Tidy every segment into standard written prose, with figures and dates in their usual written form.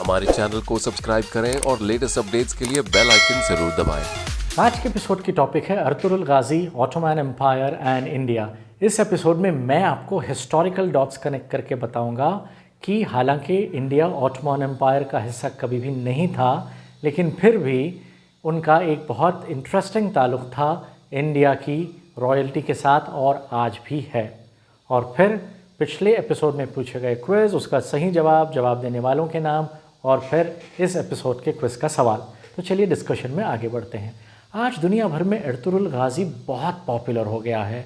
हमारे चैनल को सब्सक्राइब करें और लेटेस्ट अपडेट्स के लिए बेल आइकन जरूर दबाएं। आज के एपिसोड की टॉपिक है Ertugrul Ghazi, Ottoman Empire and India. इस एपिसोड में मैं आपको हिस्टोरिकल डॉट्स कनेक्ट करके बताऊंगा कि हालांकि इंडिया ऑटोमन एम्पायर का हिस्सा कभी भी नहीं था, लेकिन फिर भी उनका एक बहुत इंटरेस्टिंग ताल्लुक़ था इंडिया की रॉयल्टी के साथ और आज भी है। और फिर पिछले एपिसोड में पूछे गए क्विज़, उसका सही जवाब देने वालों के नाम और फिर इस एपिसोड के क्विज़ का सवाल। तो चलिए डिस्कशन में आगे बढ़ते हैं। आज दुनिया भर में अर्तुगरुल गाजी बहुत पॉपुलर हो गया है।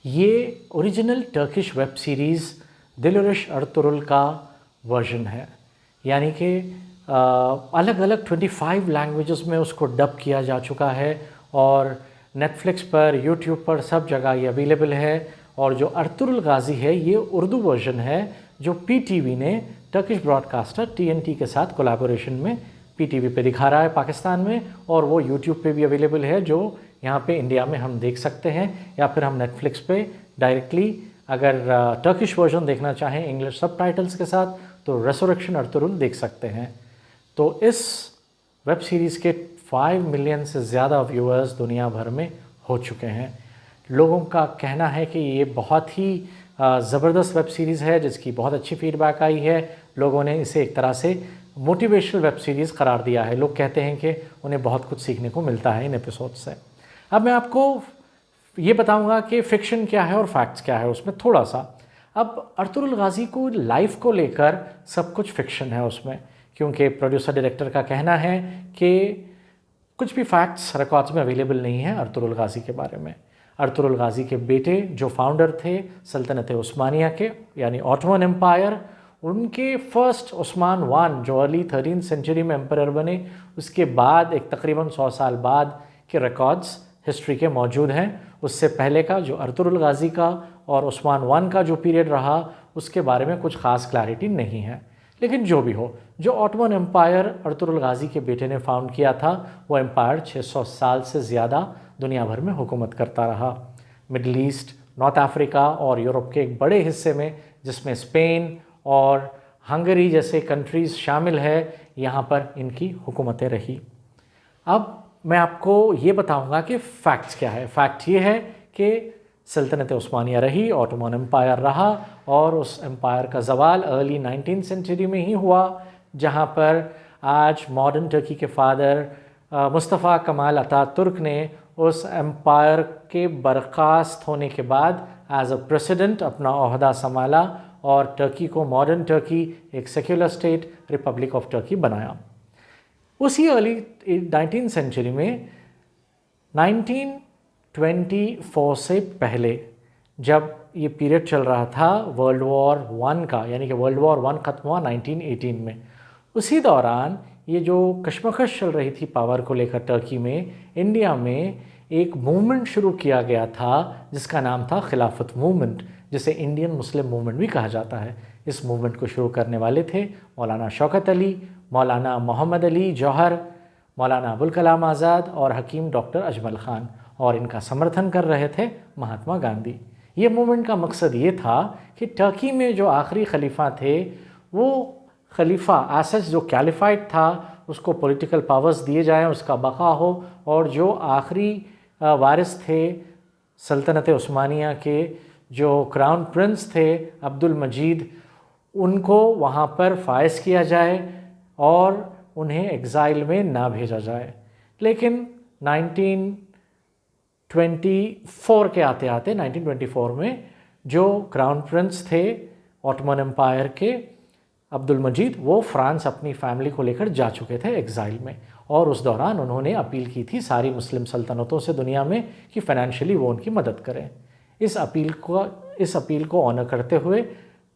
ये original Turkish web series Dirilis Ertugrul का वर्जन है, यानी कि अलग अलग 25 लैंग्वेजेस में उसको डब किया जा चुका है और नेटफ्लिक्स पर, यूट्यूब पर, सब जगह ये अवेलेबल है। और जो अर्तुगरुल गाजी है ये उर्दू वर्जन है जो पीटीवी ने, टर्किश ब्रॉडकास्टर टीएनटी के साथ कोलैबोरेशन में पीटीवी पे दिखा रहा है पाकिस्तान में, और वो यूट्यूब पे भी अवेलेबल है जो यहाँ पे इंडिया में हम देख सकते हैं, या फिर हम नेटफ्लिक्स पे डायरेक्टली अगर टर्किश वर्जन देखना चाहें इंग्लिश सबटाइटल्स के साथ तो रेसोरेक्शन अर्तुगरुल देख सकते हैं। तो इस वेब सीरीज़ के 5 मिलियन से ज़्यादा व्यूअर्स दुनिया भर में हो चुके हैं। लोगों का कहना है कि ये बहुत ही ज़बरदस्त वेब सीरीज़ है जिसकी बहुत अच्छी फीडबैक आई है। लोगों ने इसे एक तरह से मोटिवेशनल वेब सीरीज़ करार दिया है। लोग कहते हैं कि उन्हें बहुत कुछ सीखने को मिलता है इन एपिसोड से। अब मैं आपको ये बताऊंगा कि फ़िक्शन क्या है और फैक्ट्स क्या है उसमें थोड़ा सा। अब अर्तुगरुल गाजी को लाइफ को लेकर सब कुछ फ़िक्शन है उसमें, क्योंकि प्रोड्यूसर डायरेक्टर का कहना है कि कुछ भी फैक्ट्स रिकॉर्ड्स में अवेलेबल नहीं है अर्तुगरुल गाजी के बारे में। अर्तुगरुल गाजी के बेटे जो फाउंडर थे सल्तनत उस्मानिया के, यानी ऑटोमन एम्पायर, उनके फर्स्ट उस्मान वन जो अर्ली 13th सेंचुरी में एम्परर बने, उसके बाद एक तकरीबन 100 साल बाद के रिकॉर्ड्स हिस्ट्री के मौजूद हैं। उससे पहले का जो अर्तुगरुल गाजी का और उस्मान वन का जो पीरियड रहा उसके बारे में कुछ ख़ास क्लैरिटी नहीं है। लेकिन जो भी हो, जो ऑटोमन एम्पायर अर्तुगरुल गाजी के बेटे ने फाउंड किया था वो एम्पायर 600 साल से ज़्यादा दुनिया भर में हुकूमत करता रहा। मिडल ईस्ट, नॉर्थ अफ्रीका और यूरोप के एक बड़े हिस्से में, जिसमें स्पेन और हंगरी जैसे कंट्रीज़ शामिल है, यहाँ पर इनकी हुकूमतें रही। अब मैं आपको ये बताऊंगा कि फ़ैक्ट्स क्या है। फैक्ट ये है कि सल्तनत उस्मानिया रही, ऑटोमन एम्पायर रहा और उस एम्पायर का ज़वाल अर्ली 19th सेंचुरी में ही हुआ, जहाँ पर आज मॉडर्न टर्की के फादर मुस्तफ़ा कमाल अतातुर्क ने उस एम्पायर के बर्खास्त होने के बाद एज अ प्रेसिडेंट अपना ओहदा संभाला और टर्की को मॉडर्न टर्की, एक secular state, Republic of Turkey बनाया। उसी अर्ली 19th सेंचुरी में 1924 से पहले जब ये पीरियड चल रहा था वर्ल्ड वॉर 1 का, यानी कि वर्ल्ड वॉर 1 ख़त्म हुआ 1918 में, उसी दौरान ये जो कशमकश चल रही थी पावर को लेकर टर्की में, इंडिया में एक मूवमेंट शुरू किया गया था जिसका नाम था खिलाफत मूवमेंट, जिसे इंडियन मुस्लिम मूवमेंट भी कहा जाता है। इस मूवमेंट को शुरू करने वाले थे मौलाना शौकत अली, मौलाना मोहम्मद अली जौहर, मौलाना अबुल कलाम आज़ाद और हकीम डॉक्टर अजमल ख़ान, और इनका समर्थन कर रहे थे महात्मा गांधी। ये मूवमेंट का मकसद ये था कि टर्की में जो आखिरी खलीफा थे वो खलीफा एसच जो कैलिफाइड था उसको पॉलिटिकल पावर्स दिए जाएं, उसका बका हो, और जो आखिरी वारिस थे सल्तनत उस्मानिया के जो क्राउन प्रिंस थे अब्दुल मजीद, उनको वहाँ पर फायज किया जाए और उन्हें एग्ज़ाइल में ना भेजा जाए। लेकिन 1924 के आते आते 1924 में जो क्राउन प्रिंस थे ऑटोमन एम्पायर के अब्दुल मजीद, वो फ्रांस अपनी फैमिली को लेकर जा चुके थे एग्ज़ाइल में, और उस दौरान उन्होंने अपील की थी सारी मुस्लिम सल्तनतों से दुनिया में कि फ़ाइनेंशियली वो उनकी मदद करें। इस अपील को ऑनर करते हुए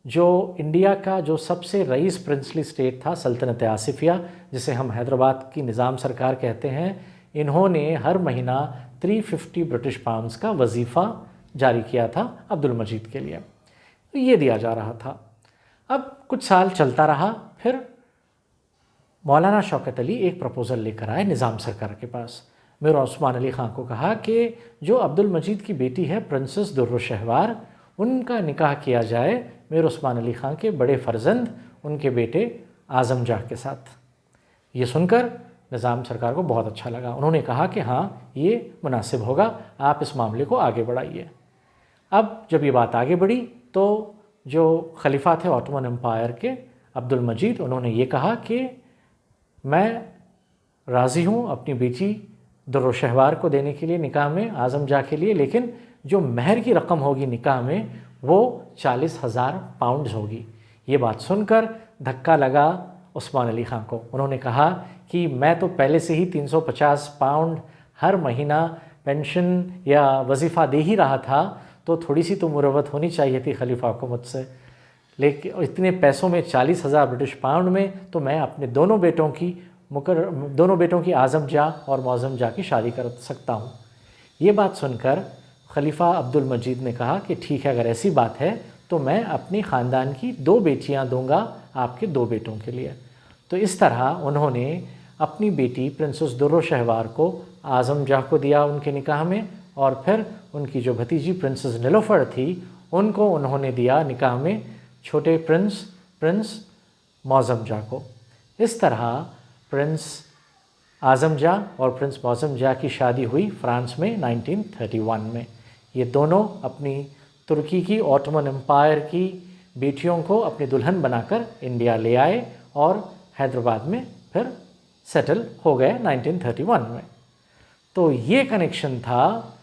जो इंडिया का जो सबसे रईस प्रिंसली स्टेट था सल्तनत आसिफिया, जिसे हम हैदराबाद की निज़ाम सरकार कहते हैं, इन्होंने हर महीना 350 ब्रिटिश पाउंड्स का वजीफ़ा जारी किया था अब्दुल मजीद के लिए। तो ये दिया जा रहा था। अब कुछ साल चलता रहा, फिर मौलाना शौकत अली एक प्रपोज़ल लेकर आए निज़ाम सरकार के पास। मीर उस्मान अली ख़ान को कहा कि जो अब्दुल मजीद की बेटी है प्रिंसेस दुर्रुशहवार, उनका निकाह किया जाए मीर उस्मान अली ख़ान के बड़े फ़र्जंद उनके बेटे आज़म जाह के साथ। ये सुनकर निज़ाम सरकार को बहुत अच्छा लगा। उन्होंने कहा कि हाँ, ये मुनासिब होगा, आप इस मामले को आगे बढ़ाइए। अब जब ये बात आगे बढ़ी तो जो खलीफा थे ऑटोमन एम्पायर के, अब्दुल मजीद, उन्होंने ये कहा कि मैं राज़ी हूँ अपनी बेटी दुर्र-शहवार को देने के लिए निकाह में, आज़म जाह के लिए, लेकिन जो महर की रकम होगी निकाह में वो 40,000 पाउंड्स होगी। ये बात सुनकर धक्का लगा उस्मान अली ख़ान को। उन्होंने कहा कि मैं तो पहले से ही 350 पाउंड हर महीना पेंशन या वजीफ़ा दे ही रहा था, तो थोड़ी सी तो मुरवत होनी चाहिए थी खलीफा को मुझसे, लेकिन इतने पैसों में 40,000 ब्रिटिश पाउंड में तो मैं अपने दोनों बेटों की आज़म जाह और मौज़म जाह की शादी कर सकता हूँ। ये बात सुनकर खलीफा अब्दुल मजीद ने कहा कि ठीक है, अगर ऐसी बात है तो मैं अपनी ख़ानदान की 2 बेटियाँ दूँगा आपके 2 बेटों के लिए। तो इस तरह उन्होंने अपनी बेटी प्रिंसेस दुर्र-शहवार को आज़म जाह को दिया उनके निकाह में, और फिर उनकी जो भतीजी प्रिंसेस नीलोफर थी उनको उन्होंने दिया निकाह में छोटे प्रिंस मौज़म जाह को। इस तरह प्रिंस आज़म जाह और प्रिंस मौज़म जाह की शादी हुई फ्रांस में 1931 में। ये दोनों अपनी तुर्की की ऑटोमन एम्पायर की बेटियों को अपनी दुल्हन बनाकर इंडिया ले आए और हैदराबाद में फिर सेटल हो गए 1931 में। तो ये कनेक्शन था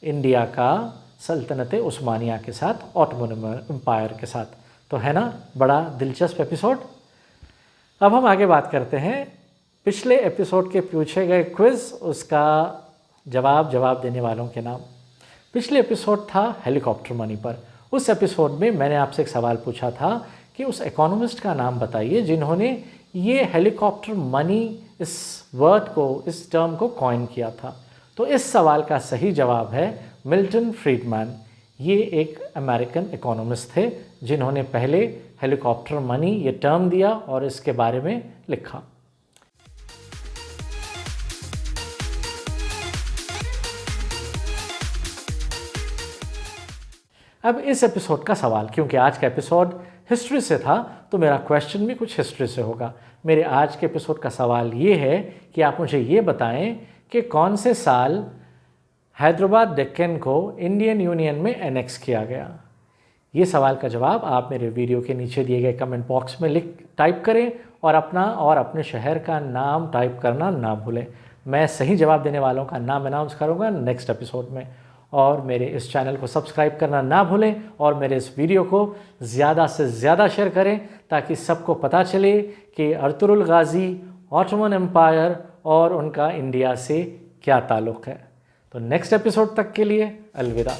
इंडिया का सल्तनत उस्मानिया के साथ, ऑटोमन एम्पायर के साथ। तो है ना बड़ा दिलचस्प एपिसोड। अब हम आगे बात करते हैं पिछले एपिसोड के पूछे गए क्विज़, उसका जवाब देने वालों के नाम। पिछले एपिसोड था हेलीकॉप्टर मनी पर। उस एपिसोड में मैंने आपसे एक सवाल पूछा था कि उस इकोनॉमिस्ट का नाम बताइए जिन्होंने ये हेलीकॉप्टर मनी इस वर्ड को, इस टर्म को कॉइन किया था। तो इस सवाल का सही जवाब है मिल्टन फ्रीडमैन। ये एक अमेरिकन इकोनॉमिस्ट थे जिन्होंने पहले हेलीकॉप्टर मनी ये टर्म दिया और इसके बारे में लिखा। अब इस एपिसोड का सवाल, क्योंकि आज का एपिसोड हिस्ट्री से था तो मेरा क्वेश्चन भी कुछ हिस्ट्री से होगा। मेरे आज के एपिसोड का सवाल ये है कि आप मुझे ये बताएं कि कौन से साल हैदराबाद डेक्कन को इंडियन यूनियन में एनेक्स किया गया। ये सवाल का जवाब आप मेरे वीडियो के नीचे दिए गए कमेंट बॉक्स में टाइप करें और अपना और अपने शहर का नाम टाइप करना ना भूलें। मैं सही जवाब देने वालों का नाम अनाउंस करूँगा नेक्स्ट एपिसोड में। और मेरे इस चैनल को सब्सक्राइब करना ना भूलें और मेरे इस वीडियो को ज़्यादा से ज़्यादा शेयर करें ताकि सबको पता चले कि अर्तुगरुल गाज़ी, ऑटोमन एम्पायर और उनका इंडिया से क्या ताल्लुक़ है। तो नेक्स्ट एपिसोड तक के लिए अलविदा।